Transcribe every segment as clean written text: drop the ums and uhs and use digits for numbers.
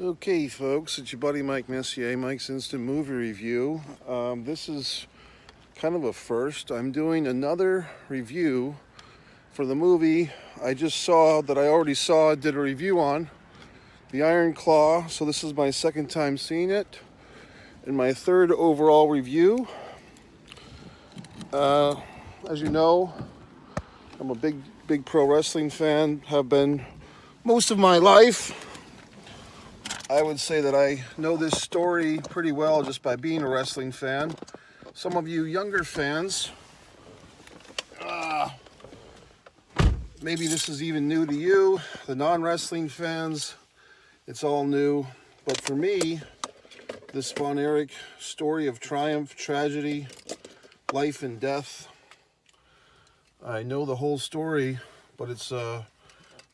Okay, folks, it's your buddy Mike Messier, Mike's Instant Movie Review. This is kind of a first. I'm doing another review for the movie I just saw that I already saw, did a review on, The Iron Claw. So this is my second time seeing it, and my third overall review. As you know, I'm a big pro wrestling fan, have been most of my life. I would say that I know this story pretty well just by being a wrestling fan. Some of you younger fans, maybe this is even new to you. The non-wrestling fans, it's all new. But for me, this Von Erich story of triumph, tragedy, life and death, I know the whole story, but it's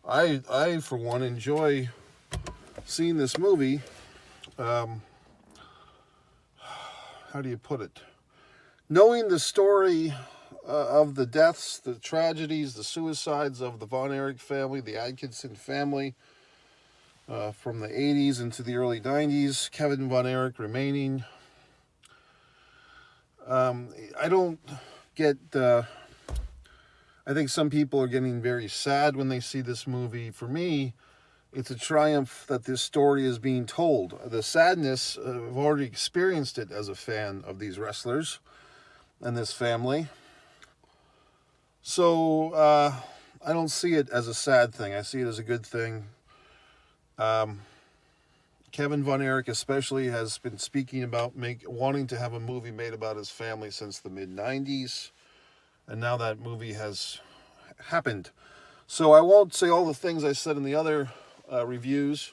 I for one enjoy seeing this movie. How do you put it? Knowing the story of the deaths, the tragedies, the suicides of the Von Erich family, the Atkinson family, from the 80s into the early 90s, Kevin Von Erich remaining. I don't get... I think some people are getting very sad when they see this movie. For me, it's a triumph that this story is being told. The sadness, I've already experienced it as a fan of these wrestlers and this family. So I don't see it as a sad thing. I see it as a good thing. Kevin Von Erich especially has been speaking about wanting to have a movie made about his family since the mid-90s. And now that movie has happened. So I won't say all the things I said in the other reviews.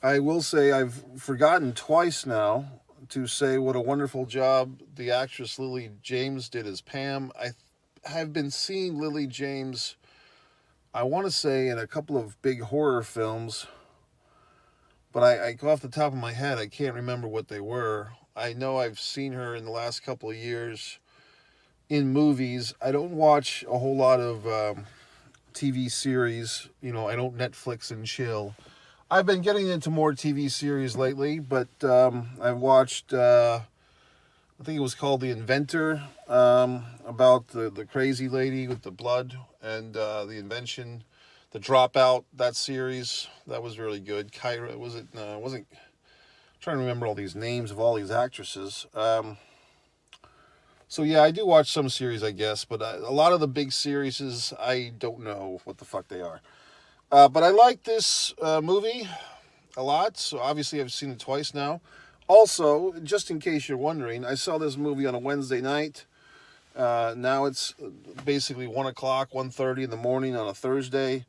I will say I've forgotten twice now to say what a wonderful job the actress Lily James did as Pam. I have been seeing Lily James, I want to say, in a couple of big horror films, but I off the top of my head, I can't remember what they were. I know I've seen her in the last couple of years in movies. I don't watch a whole lot of TV series. I don't Netflix and chill. I've been getting into more TV series lately, but I've watched, I think it was called The Inventor, about the crazy lady with the blood and the invention, The Dropout, that series. That was really good. Kyra, wasn't trying to remember all these names of all these actresses. So yeah, I do watch some series, I guess, but a lot of the big series, I don't know what the fuck they are. But I like this movie a lot, so obviously I've seen it twice now. Also, just in case you're wondering, I saw this movie on a Wednesday night. Now it's basically 1 o'clock, 1:30 in the morning on a Thursday.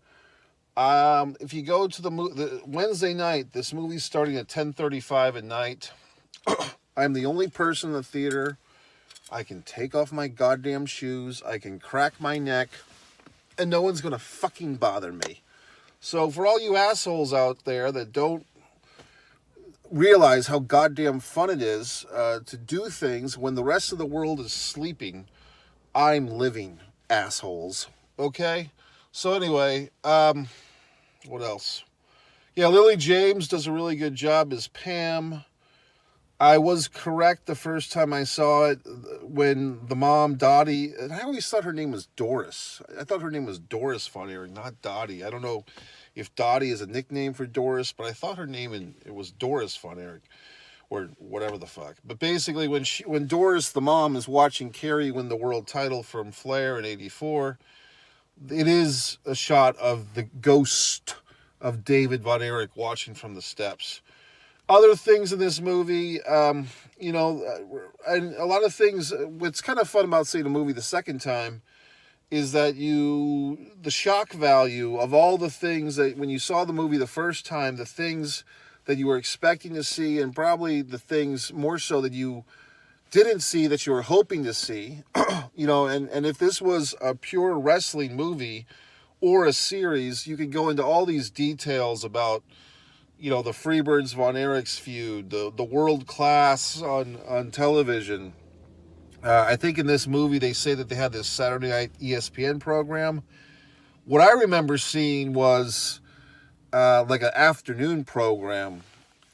If you go to the Wednesday night, this movie's starting at 10:35 at night. I'm the only person in the theater. I can take off my goddamn shoes, I can crack my neck, and no one's gonna fucking bother me. So for all you assholes out there that don't realize how goddamn fun it is to do things when the rest of the world is sleeping, I'm living, assholes. Okay? So anyway, what else? Yeah, Lily James does a really good job as Pam. I was correct the first time I saw it when the mom, Dottie, and I always thought her name was Doris. I thought her name was Doris Von Erich, not Dottie. I don't know if Dottie is a nickname for Doris, but I thought her name it was Doris Von Erich, or whatever the fuck. But basically, when Doris, the mom, is watching Kerry win the world title from Flair in '84, it is a shot of the ghost of David Von Erich watching from the steps. Other things in this movie, and a lot of things, what's kind of fun about seeing a movie the second time is that the shock value of all the things that when you saw the movie the first time, the things that you were expecting to see, and probably the things more so that you didn't see that you were hoping to see, and if this was a pure wrestling movie or a series, you could go into all these details about the Freebirds Von Erich's feud, the world class on television. I think in this movie they say that they had this Saturday night ESPN program. What I remember seeing was like an afternoon program,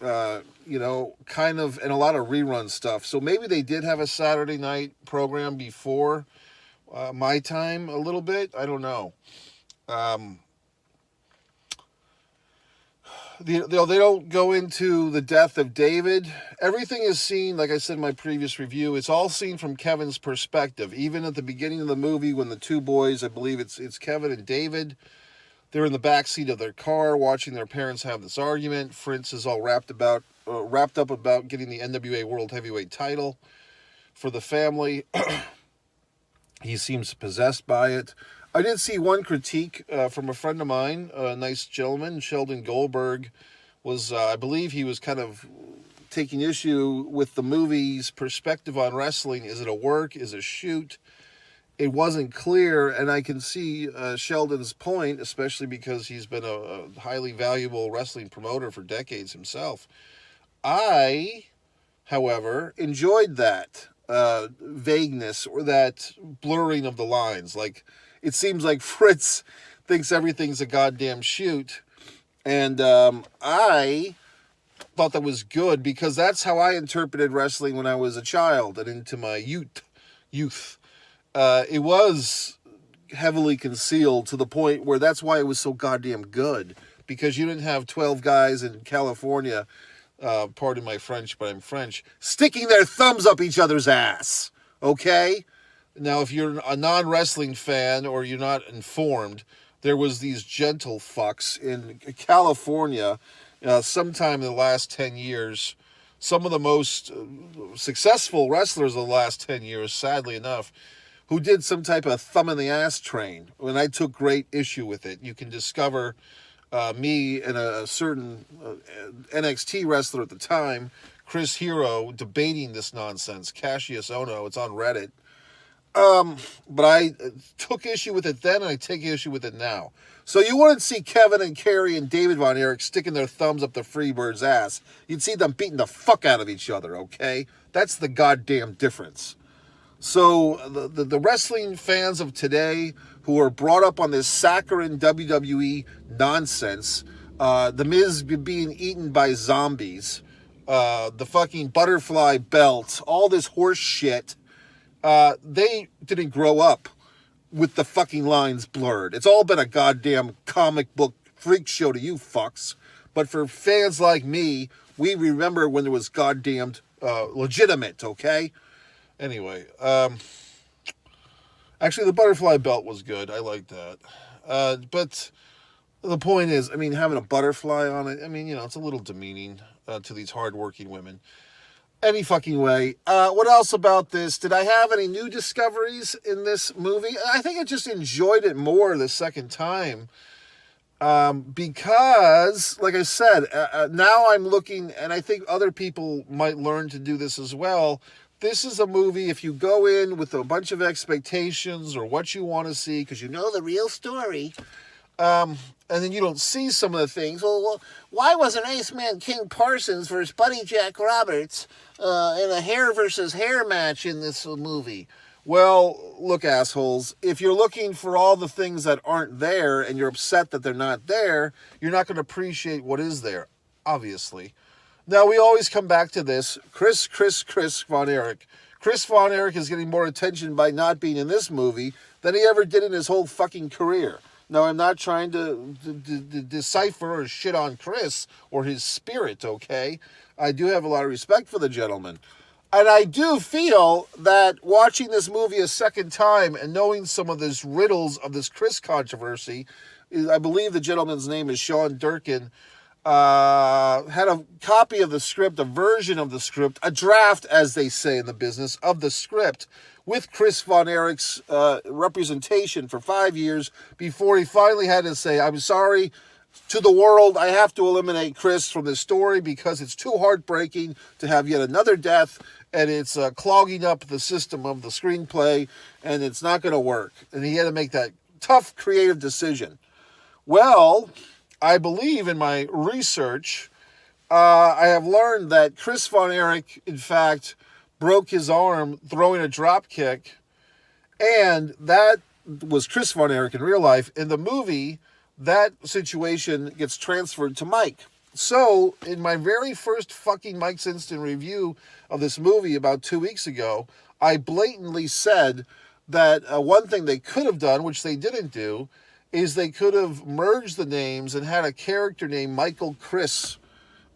kind of, and a lot of rerun stuff. So maybe they did have a Saturday night program before my time a little bit. I don't know. Um, they don't go into the death of David. Everything is seen, like I said in my previous review, it's all seen from Kevin's perspective. Even at the beginning of the movie, when the two boys, I believe it's Kevin and David, they're in the back seat of their car watching their parents have this argument. Fritz is all wrapped up about getting the NWA World Heavyweight title for the family. He seems possessed by it. I did see one critique from a friend of mine, a nice gentleman, Sheldon Goldberg, I believe he was kind of taking issue with the movie's perspective on wrestling. Is it a work? Is it a shoot? It wasn't clear, and I can see Sheldon's point, especially because he's been a highly valuable wrestling promoter for decades himself. I, however, enjoyed that vagueness or that blurring of the lines. Like, it seems like Fritz thinks everything's a goddamn shoot, and I thought that was good because that's how I interpreted wrestling when I was a child and into my youth. It was heavily concealed to the point where that's why it was so goddamn good, because you didn't have 12 guys in California, pardon my French, but I'm French, sticking their thumbs up each other's ass, okay? Now, if you're a non-wrestling fan or you're not informed, there was these gentle fucks in California sometime in the last 10 years. Some of the most successful wrestlers of the last 10 years, sadly enough, who did some type of thumb in the ass train. And I took great issue with it. You can discover me and a certain NXT wrestler at the time, Chris Hero, debating this nonsense. Cassius Ohno, it's on Reddit. But I took issue with it then, and I take issue with it now. So you wouldn't see Kevin and Kerry and David Von Erich sticking their thumbs up the Freebird's ass. You'd see them beating the fuck out of each other, okay? That's the goddamn difference. So the wrestling fans of today who are brought up on this saccharine WWE nonsense, the Miz being eaten by zombies, the fucking butterfly belt, all this horse shit, they didn't grow up with the fucking lines blurred. It's all been a goddamn comic book freak show to you fucks. But for fans like me, we remember when it was goddamned legitimate, okay? Anyway, actually the butterfly belt was good. I liked that. But the point is, I mean, having a butterfly on it, I mean, it's a little demeaning to these hardworking women. Any fucking way. What else about this? Did I have any new discoveries in this movie? I think I just enjoyed it more the second time. Because, like I said, now I'm looking, and I think other people might learn to do this as well. This is a movie, if you go in with a bunch of expectations or what you want to see, because you know the real story, and then you don't see some of the things. Well, why wasn't Iceman King Parsons versus Buddy Jack Roberts in a hair versus hair match in this movie? Well, look, assholes, if you're looking for all the things that aren't there and you're upset that they're not there, you're not going to appreciate what is there, obviously. Now, we always come back to this. Chris Von Erich. Chris Von Erich is getting more attention by not being in this movie than he ever did in his whole fucking career. Now, I'm not trying to decipher or shit on Chris or his spirit, okay? I do have a lot of respect for the gentleman. And I do feel that watching this movie a second time and knowing some of these riddles of this Chris controversy, I believe the gentleman's name is Sean Durkin, had a copy of the script, a version of the script, a draft, as they say in the business, of the script, with Chris Von Erich's representation for 5 years before he finally had to say, I'm sorry to the world, I have to eliminate Chris from this story because it's too heartbreaking to have yet another death, and it's clogging up the system of the screenplay, and it's not going to work. And he had to make that tough, creative decision. Well, I believe in my research, I have learned that Chris Von Erich, in fact, broke his arm throwing a drop kick, and that was Chris Von Erich in real life. In the movie, that situation gets transferred to Mike. So, in my very first fucking Mike's Instant review of this movie about 2 weeks ago, I blatantly said that one thing they could have done, which they didn't do, is they could have merged the names and had a character named Michael Chris.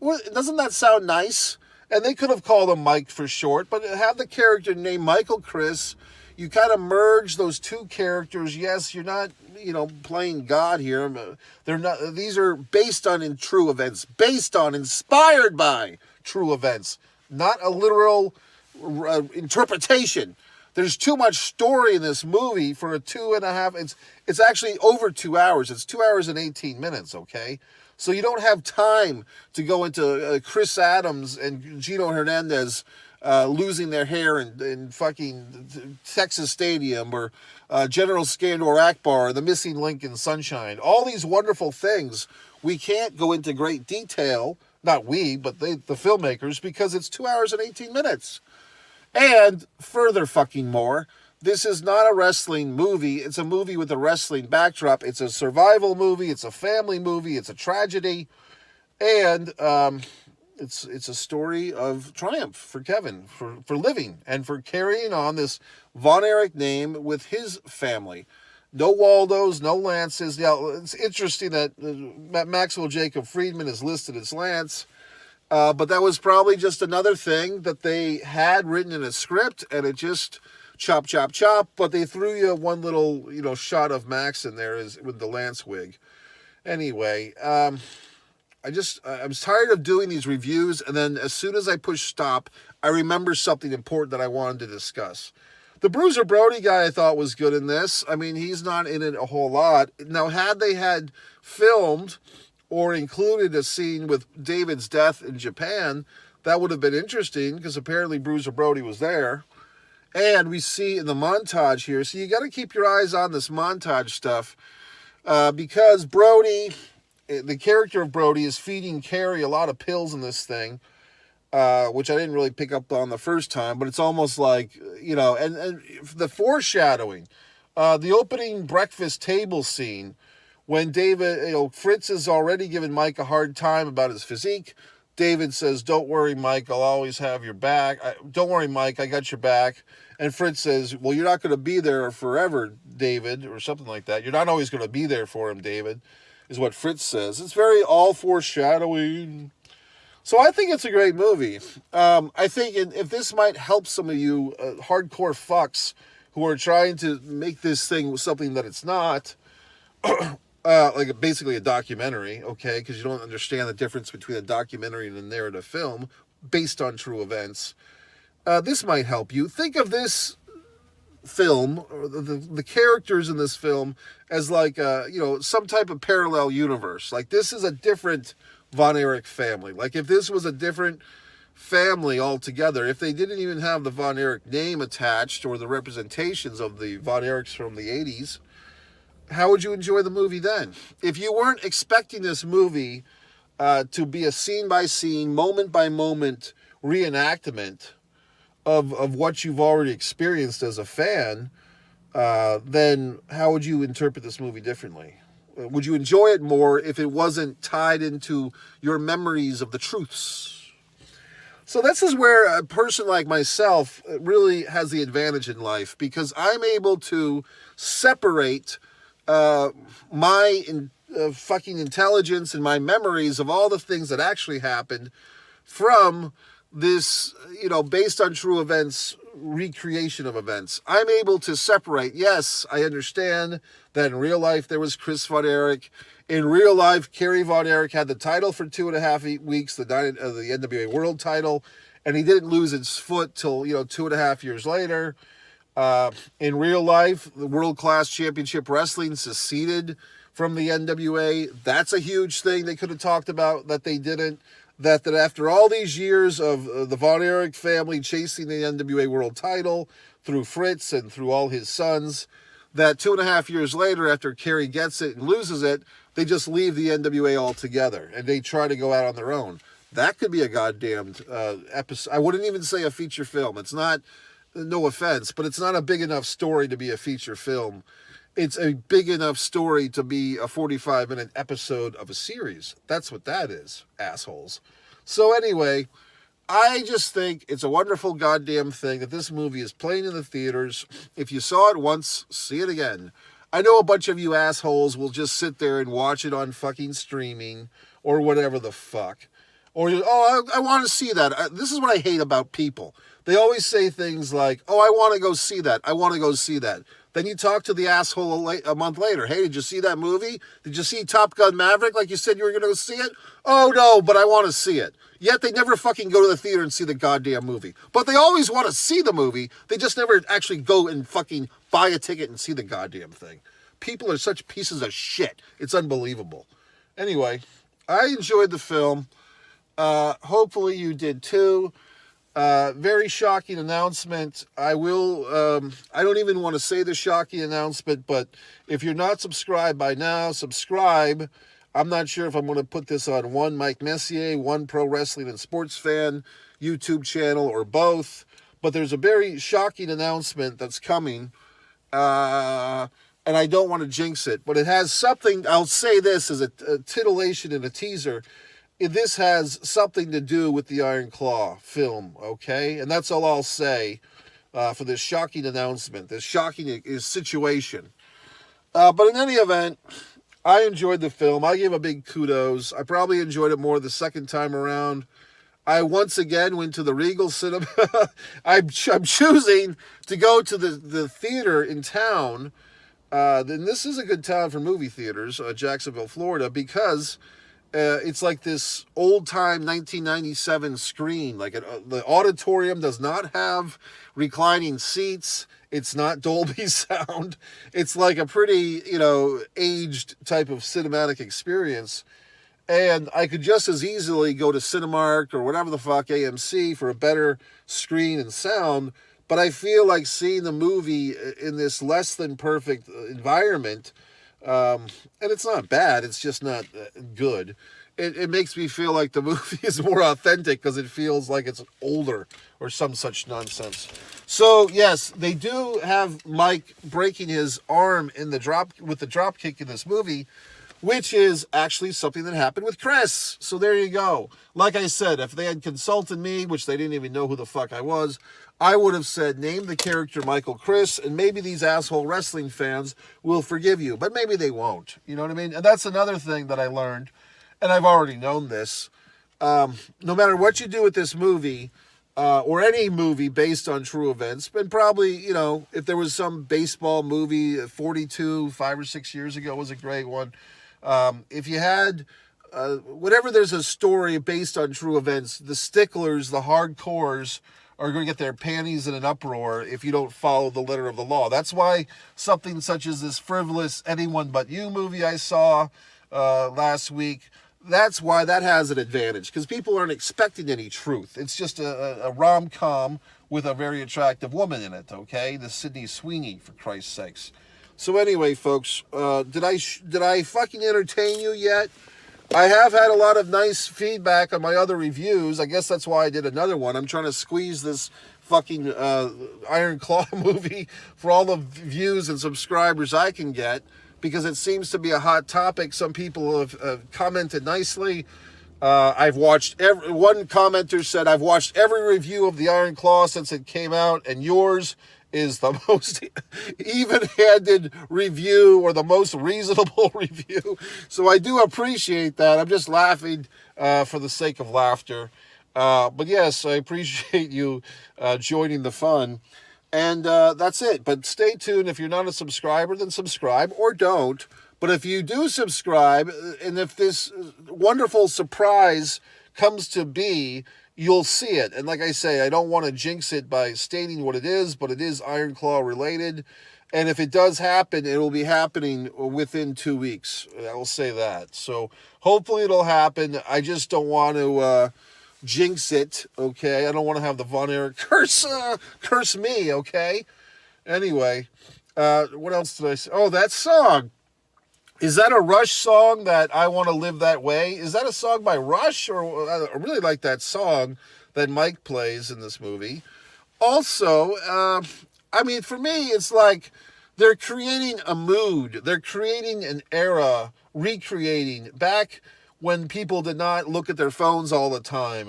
Well, doesn't that sound nice? And they could have called him Mike for short, but have the character named Michael Chris. You kind of merge those two characters. Yes, you're not, playing God here. They're not. These are based on true events, inspired by true events, not a literal interpretation. There's too much story in this movie for a 2.5. It's actually over 2 hours. It's 2 hours and 18 minutes. Okay. So you don't have time to go into Chris Adams and Gino Hernandez losing their hair in fucking Texas Stadium, or General Skandor Akbar, the missing link in Sunshine. All these wonderful things we can't go into great detail, not we, but the filmmakers, because it's 2 hours and 18 minutes. And further fucking more, this is not a wrestling movie. It's a movie with a wrestling backdrop. It's a survival movie. It's a family movie. It's a tragedy. And it's a story of triumph for Kevin, for living and for carrying on this Von Erich name with his family. No Waldos, no Lances. Yeah, it's interesting that Maxwell Jacob Friedman is listed as Lance. But that was probably just another thing that they had written in a script, and it just chop, chop, chop. But they threw you one little, shot of Max in there with the Lance wig. Anyway, I'm tired of doing these reviews, and then as soon as I push stop, I remember something important that I wanted to discuss. The Bruiser Brody guy I thought was good in this. I mean, he's not in it a whole lot. Now, had they had filmed or included a scene with David's death in Japan, that would have been interesting, because apparently Bruiser Brody was there. And we see in the montage here, so you got to keep your eyes on this montage stuff, because Brody, the character of Brody, is feeding Carrie a lot of pills in this thing, which I didn't really pick up on the first time, but it's almost like, and the foreshadowing, the opening breakfast table scene, when David, Fritz has already given Mike a hard time about his physique. David says, "Don't worry, Mike, I'll always have your back. Don't worry, Mike, I got your back." And Fritz says, "Well, you're not going to be there forever, David," or something like that. "You're not always going to be there for him, David," is what Fritz says. It's very all foreshadowing. So I think it's a great movie. I think if this might help some of you hardcore fucks who are trying to make this thing something that it's not, like basically a documentary, okay, because you don't understand the difference between a documentary and a narrative film based on true events, this might help you. Think of this film, or the characters in this film, as like, some type of parallel universe. Like, this is a different Von Erich family. Like, if this was a different family altogether, if they didn't even have the Von Erich name attached or the representations of the Von Erichs from the 80s, how would you enjoy the movie then? If you weren't expecting this movie to be a scene-by-scene, moment-by-moment reenactment of what you've already experienced as a fan, then how would you interpret this movie differently? Would you enjoy it more if it wasn't tied into your memories of the truths? So this is where a person like myself really has the advantage in life, because I'm able to separate my fucking intelligence and my memories of all the things that actually happened from this, based on true events, recreation of events. I'm able to separate. Yes, I understand that in real life there was Chris Von Erich. In real life, Kerry Von Erich had the title for 2.5 weeks, the NWA World title, and he didn't lose his foot till 2.5 years later. In real life, the World Class Championship Wrestling seceded from the NWA. That's a huge thing they could have talked about that they didn't. That after all these years of the Von Erich family chasing the NWA World title through Fritz and through all his sons, that 2.5 years later, after Kerry gets it and loses it, they just leave the NWA altogether and they try to go out on their own. That could be a goddamned episode. I wouldn't even say a feature film. It's not, no offense, but it's not a big enough story to be a feature film. it's a big enough story to be a 45-minute episode of a series. That's what that is, assholes. So anyway, I just think it's a wonderful goddamn thing that this movie is playing in the theaters. If you saw it once, see it again. I know a bunch of you assholes will just sit there and watch it on fucking streaming or whatever the fuck. Or, I want to see that. This is what I hate about people. They always say things like, oh, I want to go see that. I want to go see that. Then you talk to the asshole a month later. Hey, did you see that movie? Did you see Top Gun Maverick like you said you were going to go see it? Oh, no, but I want to see it. Yet they never fucking go to the theater and see the goddamn movie. But they always want to see the movie. They just never actually go and fucking buy a ticket and see the goddamn thing. People are such pieces of shit. It's unbelievable. Anyway, I enjoyed the film. Hopefully you did too. Very shocking announcement. I don't even want to say the shocking announcement, but if you're not subscribed by now, subscribe. I'm not sure if I'm going to put this on one Mike Messier, one Pro Wrestling and Sports Fan YouTube channel, or both. But there's a very shocking announcement that's coming. And I don't want to jinx it, but it has something. I'll say this as a titillation and a teaser. This has something to do with the Iron Claw film, okay? And that's all I'll say for this shocking announcement, this shocking situation. But in any event, I enjoyed the film. I gave a big kudos. I probably enjoyed it more the second time around. I once again went to the Regal Cinema. I'm choosing to go to the theater in town. Then this is a good town for movie theaters, Jacksonville, Florida, because it's like this old-time 1997 screen. Like the auditorium does not have reclining seats. It's not Dolby sound. It's like a pretty, aged type of cinematic experience. And I could just as easily go to Cinemark or whatever the fuck, AMC, for a better screen and sound. But I feel like seeing the movie in this less than perfect environment, and it's not bad, it's just not good. It makes me feel like the movie is more authentic because it feels like it's older or some such nonsense. So, yes, they do have Mike breaking his arm with the drop kick in this movie, which is actually something that happened with Chris. So there you go. Like I said, if they had consulted me, which they didn't even know who the fuck I was, I would have said, name the character Michael Chris, and maybe these asshole wrestling fans will forgive you. But maybe they won't. You know what I mean? And that's another thing that I learned, and I've already known this. No matter what you do with this movie, or any movie based on true events, and probably, if there was some baseball movie, 42, 5 or 6 years ago was a great one. If you had, whenever there's a story based on true events, the sticklers, the hardcores, are going to get their panties in an uproar if you don't follow the letter of the law. That's why something such as this frivolous Anyone But You movie I saw last week, that's why that has an advantage, because people aren't expecting any truth. It's just a rom-com with a very attractive woman in it, okay? The Sydney Sweeney, for Christ's sakes. So anyway, folks, did I fucking entertain you yet? I have had a lot of nice feedback on my other reviews. I guess that's why I did another one. I'm trying to squeeze this fucking Iron Claw movie for all the views and subscribers I can get, because it seems to be a hot topic. Some people have commented nicely. I've watched one commenter said, I've watched every review of the Iron Claw since it came out, and yours is the most even-handed review, or the most reasonable review. So I do appreciate that. I'm just laughing for the sake of laughter. But yes, I appreciate you joining the fun. And that's it. But stay tuned. If you're not a subscriber, then subscribe, or don't. But if you do subscribe, and if this wonderful surprise comes to be, you'll see it. And like I say, I don't want to jinx it by stating what it is, but it is Iron Claw related. And if it does happen, it will be happening within 2 weeks. I will say that. So hopefully it'll happen. I just don't want to jinx it, okay? I don't want to have the Von Erich curse me, okay? Anyway, what else did I say? Oh, that song. Is that a Rush song, that I Want to Live That Way? Is that a song by Rush? Or I really like that song that Mike plays in this movie. Also, for me, it's like They're creating a mood. They're creating an era, recreating back when people did not look at their phones all the time,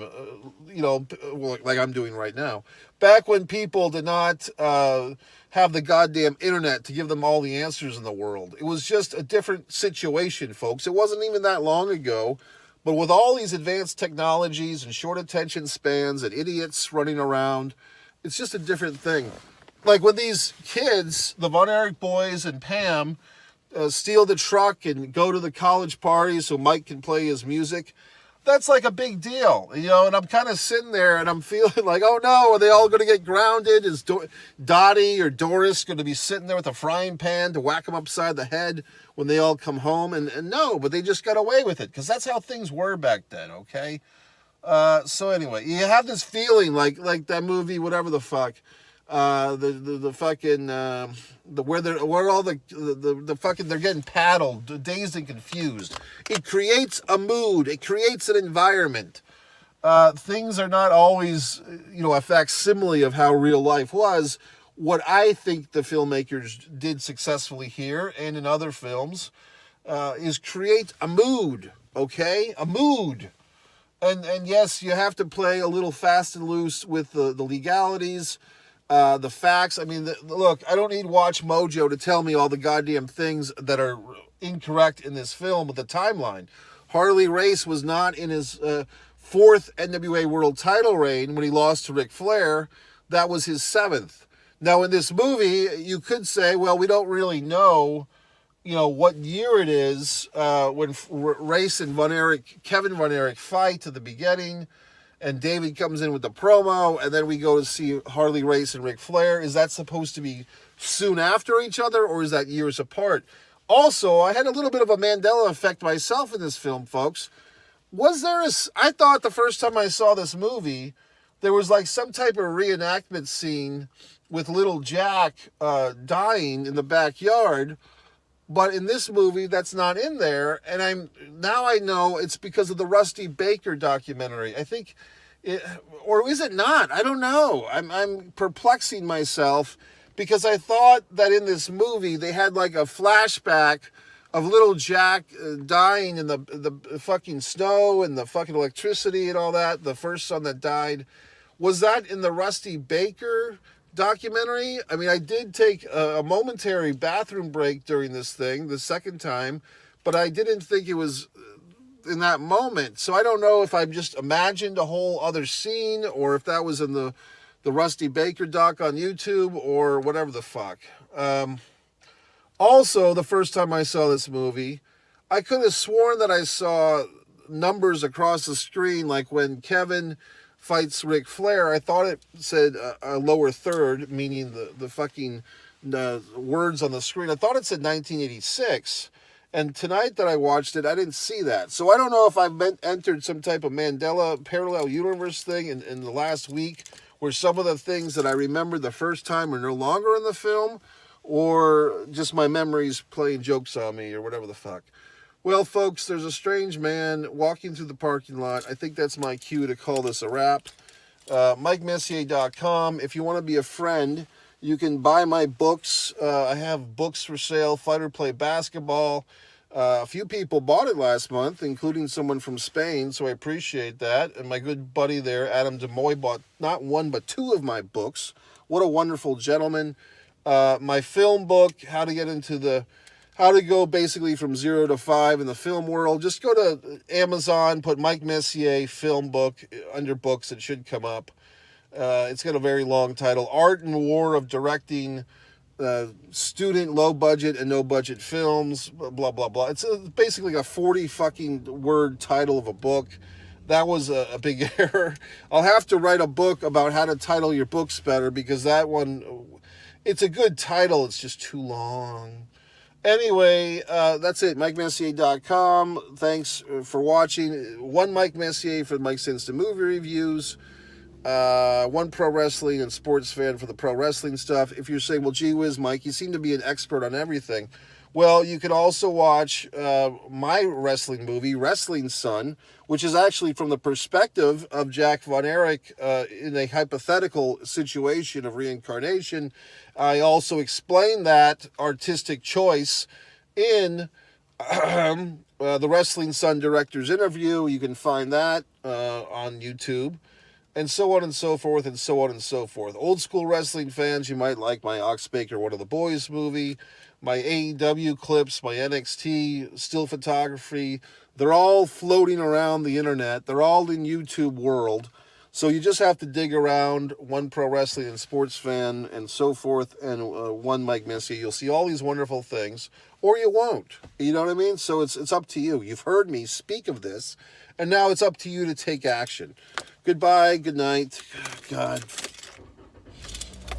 like I'm doing right now. Back when people did not have the goddamn internet to give them all the answers in the world. It was just a different situation, folks. It wasn't even that long ago. But with all these advanced technologies and short attention spans and idiots running around, it's just a different thing. Like when these kids, the Von Erich boys and Pam, steal the truck and go to the college party so Mike can play his music, that's like a big deal, and I'm kind of sitting there and I'm feeling like, oh no, are they all going to get grounded? Is Dottie or Doris going to be sitting there with a frying pan to whack them upside the head when they all come home? And no, but they just got away with it because that's how things were back then, okay? So anyway, you have this feeling like that movie, whatever the fuck, the fucking where all the fucking they're getting paddled, dazed and confused. It creates a mood. It creates an environment. Things are not always a facsimile of how real life was. What I think the filmmakers did successfully here and in other films is create a mood. Okay, a mood. And yes, you have to play a little fast and loose with the legalities. The facts. I mean, look, I don't need Watch Mojo to tell me all the goddamn things that are incorrect in this film with the timeline. Harley Race was not in his fourth NWA World title reign when he lost to Ric Flair. That was his seventh. Now, in this movie, you could say, well, we don't really know, what year it is when Race and Kevin Von Erich fight at the beginning. And David comes in with the promo, and then we go to see Harley Race and Ric Flair. Is that supposed to be soon after each other, or is that years apart? Also, I had a little bit of a Mandela effect myself in this film, folks. I thought the first time I saw this movie, there was like some type of reenactment scene with little Jack dying in the backyard. But in this movie, that's not in there, and I know it's because of the Rusty Baker documentary. I think, or is it not? I don't know. I'm perplexing myself because I thought that in this movie they had like a flashback of little Jack dying in the fucking snow and the fucking electricity and all that. The first son that died, was that in the Rusty Baker documentary? I mean, I did take a momentary bathroom break during this thing the second time, but I didn't think it was in that moment. So I don't know if I've just imagined a whole other scene or if that was in the Rusty Baker doc on YouTube or whatever the fuck. Also, the first time I saw this movie, I could have sworn that I saw numbers across the screen, like when Kevin fights Ric Flair. I thought it said a lower third, meaning the fucking words on the screen. I thought it said 1986. And tonight that I watched it, I didn't see that. So I don't know if I've entered some type of Mandela parallel universe thing in the last week where some of the things that I remembered the first time are no longer in the film, or just my memories playing jokes on me or whatever the fuck. Well, folks, there's a strange man walking through the parking lot. I think that's my cue to call this a wrap. MikeMessier.com. If you want to be a friend, you can buy my books. I have books for sale, Fight or Play Basketball. A few people bought it last month, including someone from Spain, so I appreciate that. And my good buddy there, Adam DeMoy, bought not one but two of my books. What a wonderful gentleman. My film book, how to go basically from 0 to 5 in the film world. Just go to Amazon, put Mike Messier film book under books. It should come up. It's got a very long title. Art and War of Directing Student Low Budget and No Budget Films, blah, blah, blah. It's basically a 40 fucking word title of a book. That was a big error. I'll have to write a book about how to title your books better because that one, it's a good title. It's just too long. Anyway, that's it. MikeMessier.com. Thanks for watching. One Mike Messier for Mike's Instant Movie Reviews. One pro wrestling and sports fan for the pro wrestling stuff. If you're saying, well, gee whiz, Mike, you seem to be an expert on everything. Well, you can also watch my wrestling movie, Wrestling Son, which is actually from the perspective of Jack Von Erich in a hypothetical situation of reincarnation. I also explain that artistic choice in the Wrestling Son director's interview. You can find that on YouTube. And so on and so forth, and so on and so forth. Old school wrestling fans, you might like my Ox Baker One of the Boys movie, my AEW clips, my NXT still photography. They're all floating around the internet. They're all in YouTube world. So you just have to dig around One Pro Wrestling and Sports Fan and so forth, and One Mike Missy. You'll see all these wonderful things, or you won't. You know what I mean? So it's up to you. You've heard me speak of this, and now it's up to you to take action. Goodbye, good night. God.